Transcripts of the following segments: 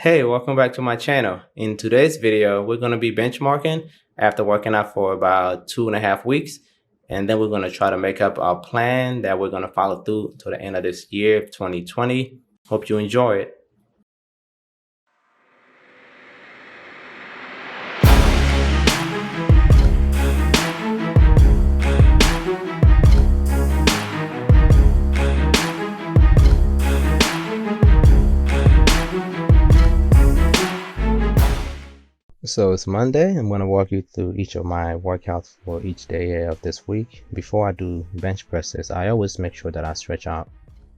Hey, welcome back to my channel. In today's video, we're going to be benchmarking after working out for about 2.5 weeks. And then we're going to try to make up our plan that we're going to follow through to the end of this year, 2020. Hope you enjoy it. So it's Monday. I'm going to walk you through each of my workouts for each day of this week. Before I do bench presses, I always make sure that I stretch out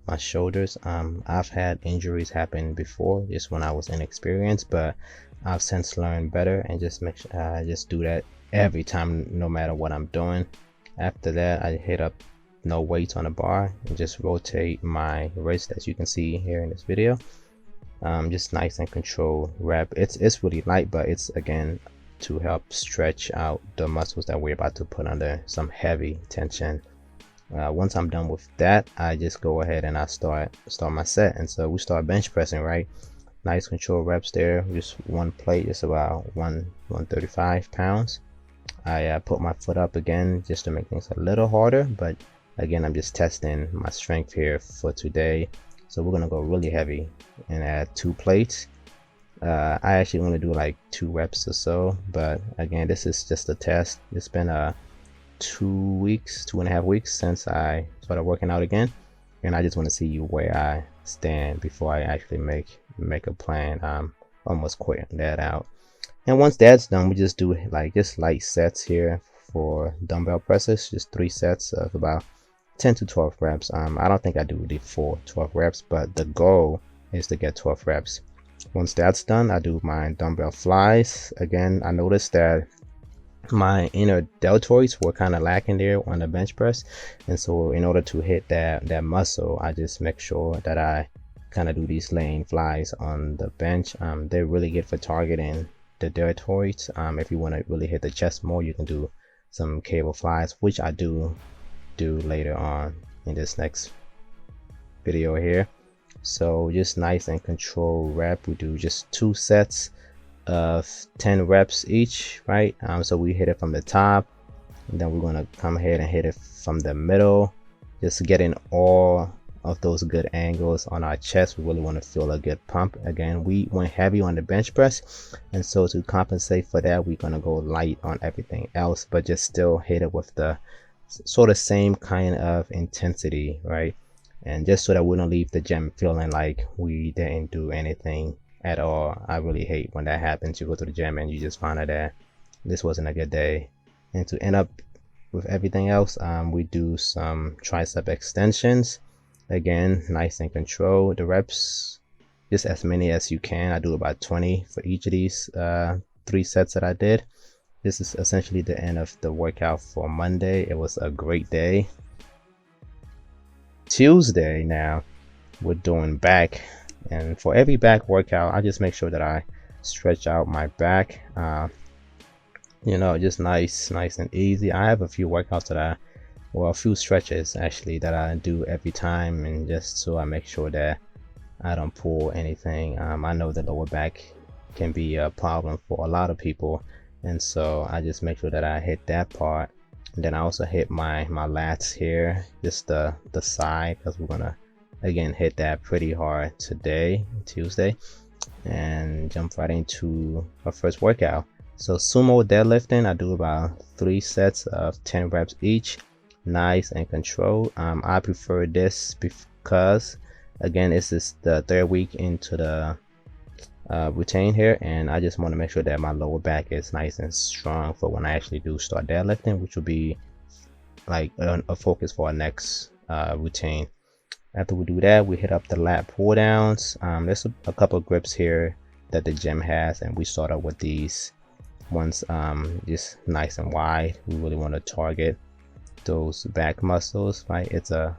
my shoulders. I've had injuries happen before, just when I was inexperienced, but I've since learned better and just make sure I just do that every time, no matter what I'm doing. After that, I hit up no weights on the bar and just rotate my wrist, as you can see here in this video. Just nice and controlled rep. It's really light, but it's again to help stretch out the muscles that we're about to put under some heavy tension. Once I'm done with that, I just go ahead and I start my set. And so we start bench pressing, right? Nice control reps there. Just one plate, just about 135 pounds. I put my foot up again just to make things a little harder, but again, I'm just testing my strength here for today. So we're gonna go really heavy and add 2 plates. I actually want to do like 2 reps or so, but again, this is just a test. It's been 2.5 weeks since I started working out again, and I just want to see where I stand before I actually make a plan. Almost quitting that out. And once that's done, we just do like just light sets here for dumbbell presses, just 3 sets of about 10 to 12 reps. I don't think I do the full 12 reps, but the goal is to get 12 reps. Once that's done, I do my dumbbell flies. Again, I noticed that my inner deltoids were kind of lacking there on the bench press, and so in order to hit that muscle, I just make sure that I kind of do these lane flies on the bench. They're really good for targeting the deltoids. If you want to really hit the chest more, you can do some cable flies, which I do later on in this next video here. So just nice and controlled rep. We do just 2 sets of 10 reps each, right? So we hit it from the top, and then we're gonna come ahead and hit it from the middle, just getting all of those good angles on our chest. We really want to feel a good pump. Again, we went heavy on the bench press, and so to compensate for that, we're gonna go light on everything else, but just still hit it with the sort of same kind of intensity, right? And just so that we don't leave the gym feeling like we didn't do anything at all. I really hate when that happens. You go to the gym and you just find out that this wasn't a good day. And to end up with everything else, we do some tricep extensions. Again, nice and controlled. The reps, just as many as you can. I do about 20 for each of these 3 sets that I did. This is essentially the end of the workout for Monday. It was a great day. Tuesday, now we're doing back, and for every back workout, I just make sure that I stretch out my back. You know, just nice and easy. I have a few workouts that a few stretches actually that I do every time, and just so I make sure that I don't pull anything. I know the lower back can be a problem for a lot of people, and so I just make sure that I hit that part. And then I also hit my lats here, just the side, because we're gonna again hit that pretty hard today, Tuesday, and jump right into our first workout. So sumo deadlifting, I do about 3 sets of 10 reps each, nice and controlled. I prefer this because again, this is the 3rd week into the routine here, and I just want to make sure that my lower back is nice and strong for when I actually do start deadlifting, which will be like a focus for our next routine. After we do that, we hit up the lat pull downs. There's a couple of grips here that the gym has, and we start out with these ones just nice and wide. We really want to target those back muscles, right? It's a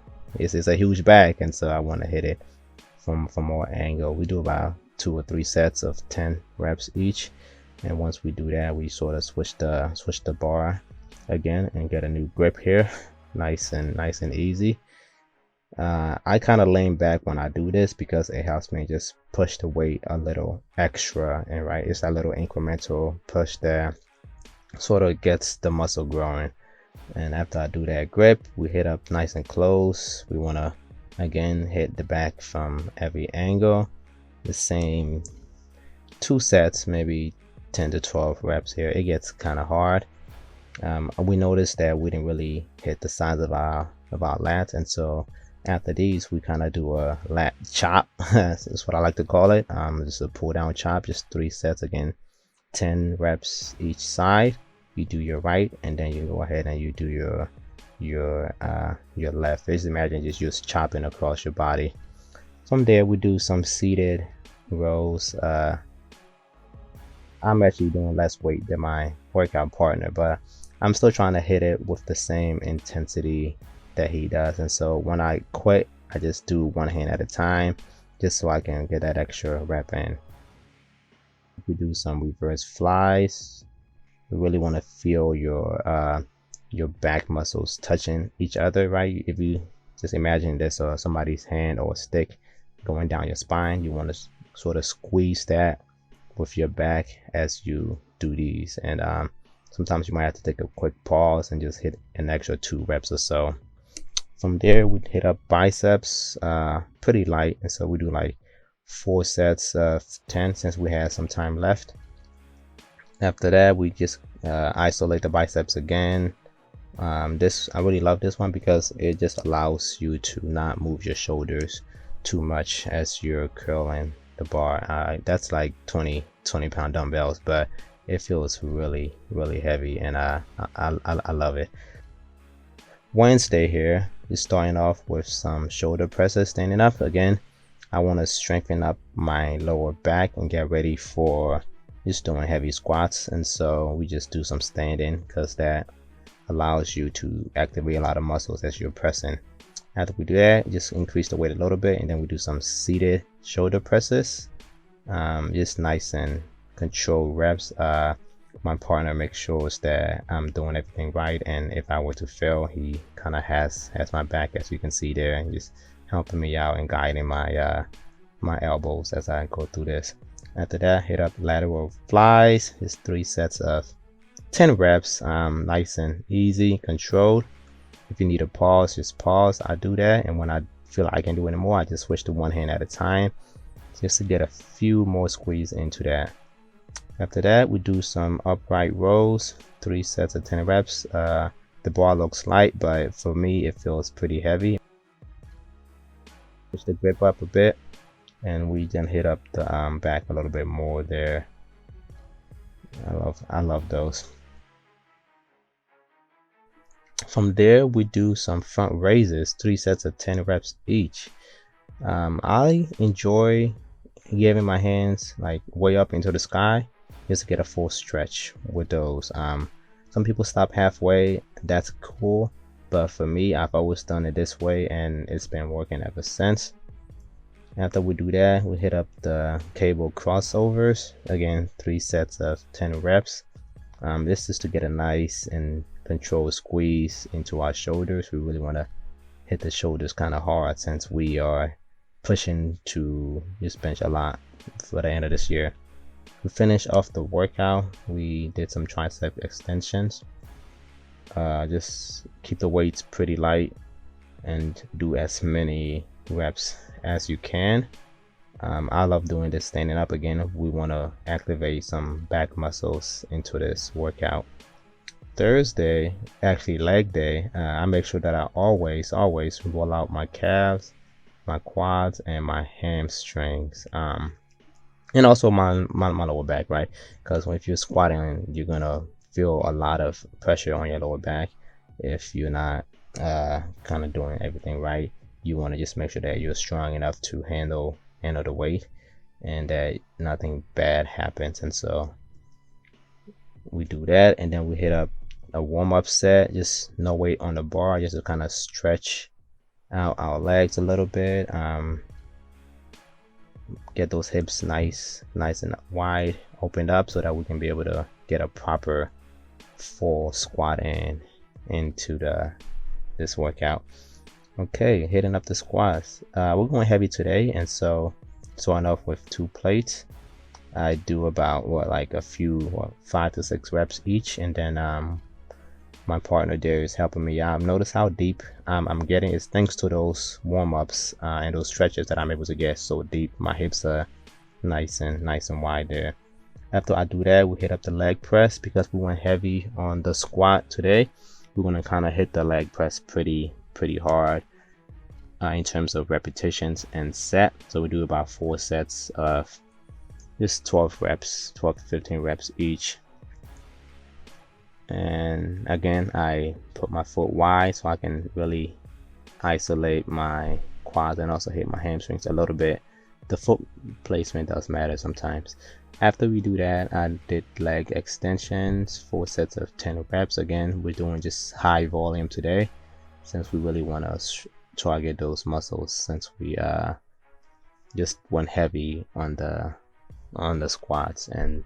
huge back, and so I want to hit it from more angle. We do about 2 or 3 sets of 10 reps each, and once we do that, we sort of switch the bar again and get a new grip here. Nice and easy. I kind of lean back when I do this because it helps me just push the weight a little extra, and right, it's a little incremental push there, sort of gets the muscle growing. And after I do that grip, we hit up nice and close. We want to again hit the back from every angle, the same 2 sets, maybe 10 to 12 reps here. It gets kind of hard. We noticed that we didn't really hit the size of our lats, and so after these we kind of do a lat chop. That's what I like to call it. Just a pull down chop, just 3 sets, again 10 reps each side. You do your right, and then you go ahead and you do your left. Just imagine just chopping across your body. From there we do some seated rows. I'm actually doing less weight than my workout partner, but I'm still trying to hit it with the same intensity that he does. And so when I quit, I just do one hand at a time, just so I can get that extra rep in. We do some reverse flies. We really want to feel your back muscles touching each other, right? If you just imagine this somebody's hand or stick going down your spine, you want to sort of squeeze that with your back as you do these. And sometimes you might have to take a quick pause and just hit an extra 2 reps or so. From there we hit up biceps, pretty light, and so we do like 4 sets of 10 since we had some time left. After that we just isolate the biceps again. I really love this one because it just allows you to not move your shoulders too much as you're curling the bar. That's like 20 pound dumbbells, but it feels really heavy, and I love it. Wednesday here is starting off with some shoulder presses standing up. Again, I want to strengthen up my lower back and get ready for just doing heavy squats, and so we just do some standing because that allows you to activate a lot of muscles as you're pressing. After we do that, just increase the weight a little bit, and then we do some seated shoulder presses, just nice and controlled reps. My partner makes sure that I'm doing everything right, and if I were to fail, he kind of has my back, as you can see there, and just helping me out and guiding my my elbows as I go through this. After that, hit up lateral flies. It's 3 sets of 10 reps, nice and easy, controlled. If you need a pause, just pause. I do that, and when I feel like I can do any more, I just switch to one hand at a time, just to get a few more squeeze into that. After that, we do some upright rows, 3 sets of 10 reps. The bar looks light, but for me it feels pretty heavy. Push the grip up a bit, and we then hit up the back a little bit more there. I love those. From there we do some front raises, 3 sets of 10 reps each. I enjoy giving my hands like way up into the sky just to get a full stretch with those. Some people stop halfway, that's cool, but for me, I've always done it this way, and it's been working ever since. After we do that, we hit up the cable crossovers, again 3 sets of 10 reps. This is to get a nice and controlled squeeze into our shoulders. We really want to hit the shoulders kind of hard since we are pushing to just bench a lot for the end of this year. We finished off the workout. We did some tricep extensions. Just keep the weights pretty light and do as many reps as you can. I love doing this standing up. Again, we want to activate some back muscles into this workout. Thursday, actually leg day, I make sure that I always roll out my calves, my quads, and my hamstrings, and also my lower back, right? Because if you're squatting, you're gonna feel a lot of pressure on your lower back if you're not kind of doing everything right. You want to just make sure that you're strong enough to handle the weight and that nothing bad happens. And so we do that, and then we hit up a warm-up set, just no weight on the bar, just to kind of stretch out our legs a little bit, get those hips nice and wide opened up so that we can be able to get a proper full squat into this workout. Okay, hitting up the squats. We're going heavy today, and so starting off with 2 plates. I do about like a few 5 to 6 reps each, and then my partner there is helping me out. Notice how deep I'm getting. It's thanks to those warm-ups and those stretches that I'm able to get so deep. My hips are nice and wide there. After I do that, we hit up the leg press. Because we went heavy on the squat today, we're gonna kind of hit the leg press pretty hard in terms of repetitions and set. So we do about 4 sets of just 12 reps, 12 to 15 reps each. And again, I put my foot wide so I can really isolate my quads and also hit my hamstrings a little bit. The foot placement does matter sometimes. After we do that, I did leg extensions, 4 sets of 10 reps. Again, we're doing just high volume today since we really want to target those muscles, since we just went heavy on the squats. And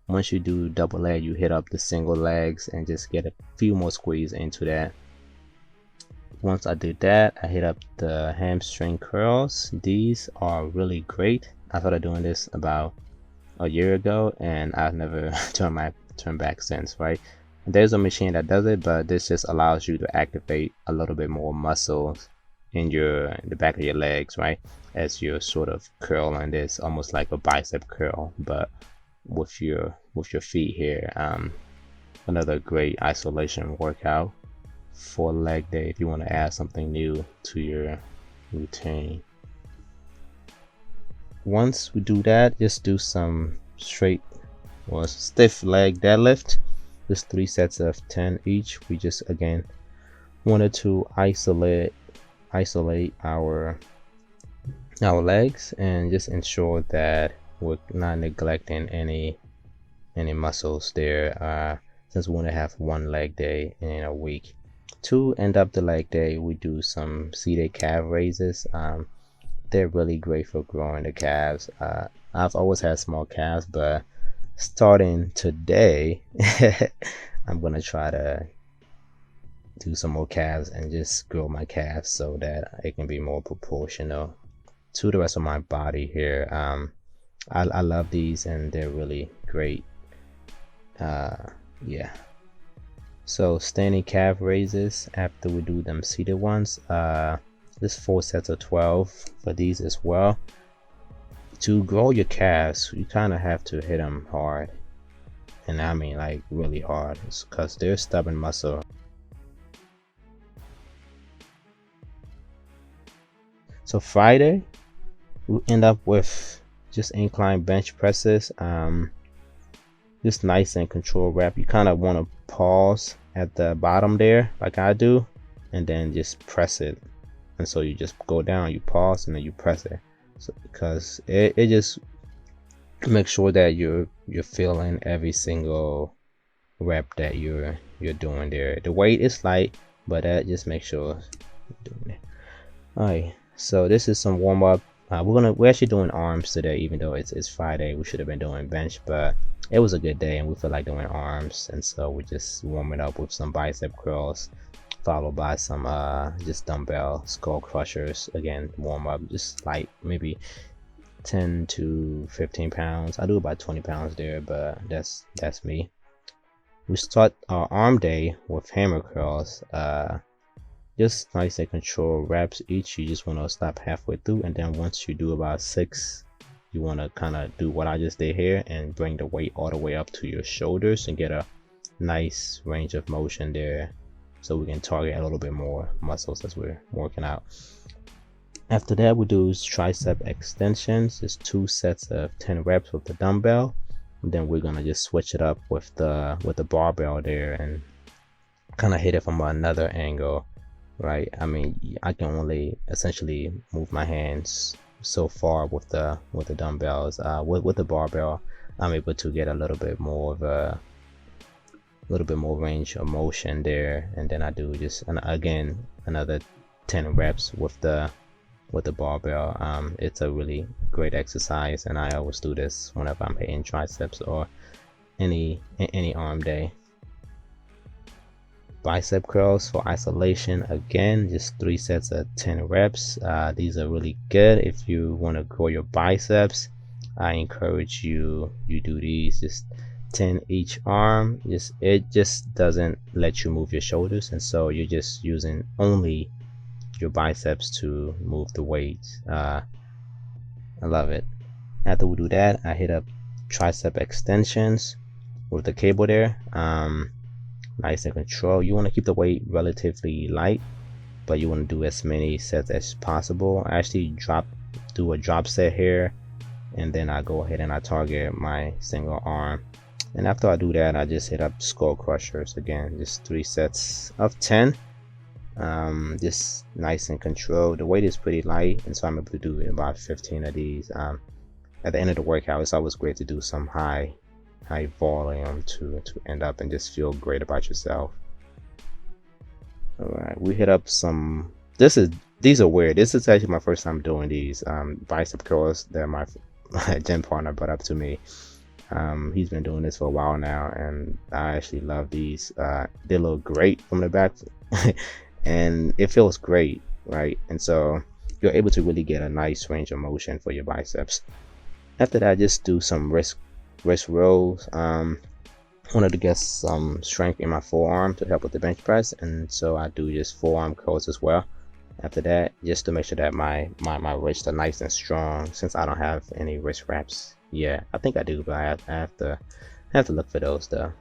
once you do double leg, you hit up the single legs and just get a few more squeeze into that. Once I did that, I hit up the hamstring curls. These are really great. I started doing this about a year ago, and I've never turned back since, right? There's a machine that does it, but this just allows you to activate a little bit more muscles in the back of your legs, right? As you're sort of curling this, almost like a bicep curl, but with your feet here. Another great isolation workout for leg day if you want to add something new to your routine. Once we do that, just do some straight or stiff leg deadlift, just 3 sets of 10 each. We just again wanted to isolate our legs and just ensure that we're not neglecting any muscles there, since we want to have 1 leg day in a week. To end up the leg day, we do some seated calf raises. They're really great for growing the calves. I've always had small calves, but starting today I'm gonna try to do some more calves and just grow my calves so that it can be more proportional to the rest of my body here. I love these and they're really great. Yeah, so standing calf raises after we do them seated ones. Just 4 sets of 12 for these as well. To grow your calves, you kind of have to hit them hard, and I mean like really hard, because they're stubborn muscle. So Friday we end up with just incline bench presses, just nice and controlled rep. You kind of want to pause at the bottom there like I do, and then just press it. And so you just go down, you pause, and then you press it. So because it just makes sure that you're feeling every single rep that you're doing there. The weight is light, but that just makes sure you're doing it. Alright, so this is some warm up. We're actually doing arms today, even though it's Friday. We should have been doing bench, but it was a good day and we feel like doing arms, and so we just warm it up with some bicep curls, followed by some just dumbbell skull crushers. Again, warm up, just light, maybe 10 to 15 pounds. I do about 20 pounds there, but that's me. We start our arm day with hammer curls, just nice and controlled reps each. You just want to stop halfway through, and then once you do about 6, you want to kind of do what I just did here and bring the weight all the way up to your shoulders and get a nice range of motion there, so we can target a little bit more muscles as we're working out. After that, we do tricep extensions, just 2 sets of 10 reps with the dumbbell, and then we're gonna just switch it up with the barbell there and kind of hit it from another angle, right? I mean, I can only essentially move my hands so far with the dumbbells. With the barbell, I'm able to get a little bit more range of motion there, and then I do just again another 10 reps with the barbell. It's a really great exercise, and I always do this whenever I'm hitting triceps or any arm day. bicep curls for isolation. Again, just 3 sets of 10 reps. These are really good if you want to grow your biceps. I encourage you do these, just 10 each arm. It just doesn't let you move your shoulders, and so you're just using only your biceps to move the weights. I love it. After we do that, I hit up tricep extensions with the cable there. Nice and control. You want to keep the weight relatively light, but you want to do as many sets as possible. I actually do a drop set here, and then I go ahead and I target my single arm. And after I do that, I just hit up skull crushers again, just 3 sets of 10. Just nice and controlled. The weight is pretty light, and so I'm able to do about 15 of these. At the end of the workout, it's always great to do some high volume to end up and just feel great about yourself. All right, we hit up some. These are weird. This is actually my first time doing these bicep curls that my gym partner brought up to me. He's been doing this for a while now, and I actually love these. They look great from the back, and it feels great, right? And so you're able to really get a nice range of motion for your biceps. After that, just do some wrist rolls. Wanted to get some strength in my forearm to help with the bench press, and so I do just forearm curls as well. After that, just to make sure that my wrists are nice and strong, since I don't have any wrist wraps yet. I think I do, but I have to look for those though.